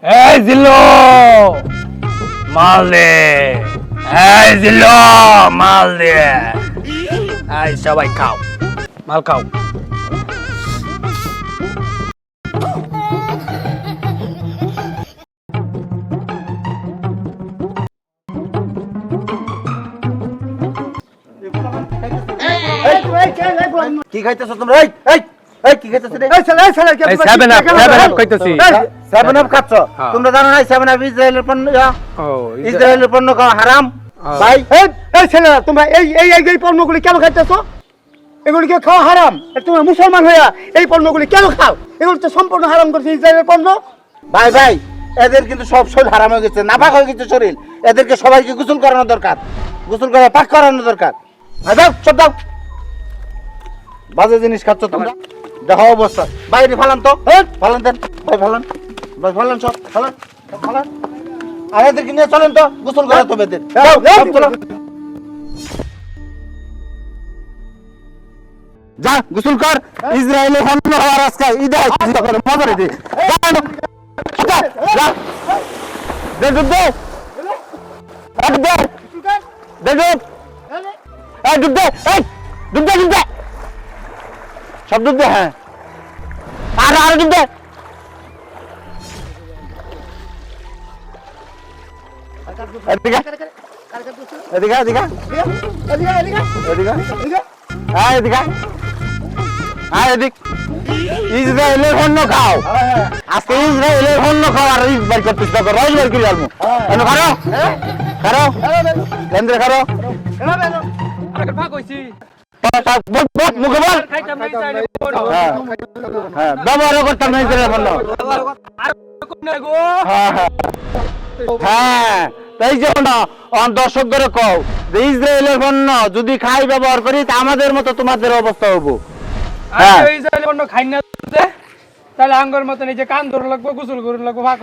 এই জিল্লো মাল দে, এই জিল্লো মাল দে, এই সবাই খাও, মাল খাও। কি খাইতেছ তোমরা? এই এই এই কি খাইতেছ রে? এই সেভেন আপ কইতাছি। সেভেন আপ খাচ্ছ? হ্যাঁ। তোমরা জানো না সেভেন আপ ইসরায়েলের পণ্য, ও ইসরায়েলের পণ্য খাওয়া হারাম। ভাই এই ছেলেরা তোমরা এই পণ্যগুলি কেন খাইতেছো? এগুলিকে খাওয়া হারাম। তোমরা মুসলমান হইয়া এই পণ্যগুলি কেন খাও? এগুলি তো সম্পূর্ণ হারাম করছে ইসরায়েলের পণ্য। ভাই ভাই এদের কিন্তু সব শরীর হারাম হয়ে গেছে, নাপাক হয়ে গেছে শরীর। এদেরকে সবাইকে গোসল করানো দরকার, গোসল করে পাক করানো দরকার। দাও সব দাও, বাজে জিনিস খাচ্ছ তোমরা, দেখো অবস্থা। বাইরে ফালান তো, ফালান দেন ভাই, ফালান ভাই, ফালান সব ফালান, ফালান। আর এদেরকে নিয়ে চলেন তো, গোসল করা তো বেদের। সব চলো, যা গোসল কর। ইসরায়েলের পণ্য হওয়ার আজকে ঈদে মজা রে দে, দে ডুব দে, এক দে দে ডুব, এই ডুব দে, এই ডুব দে, ডুব দে, সব ডুব দে। হ্যাঁ আর ডুব দে। এদিকে এদিকে এদিকে এদিকে, হ্যাঁ এদিকে, হ্যাঁ এদিক। ইসরায়েলের পণ্য খাও, আজকে ইসরায়েলের পণ্য খাও। আর ঈদ বার করতেছ তো, রোজ বার করে আলমু এনে খারো খারো কেন্দ্রে খারো। আরে ভাগ হইছি, মুখে বল। খাইতাম নাই চাইলে হ্যাঁ হ্যাঁ, ব্যবহার করতাম না ইসরায়েলের পণ্য। আর কোন না গো। হ্যাঁ হ্যাঁ হ্যাঁ, তাই যে দর্শক ধরে কও যে ইসরায়েলের পণ্য যদি খাই ব্যবহার করি তা আমাদের মতো তোমাদের অবস্থা হবো। হ্যাঁ। আর এই যে অন্য খাই না, তাহলে আঙ্গর মতন এই যে কান ধরে লাগবো, গোসল করে লাগবো, ভাগ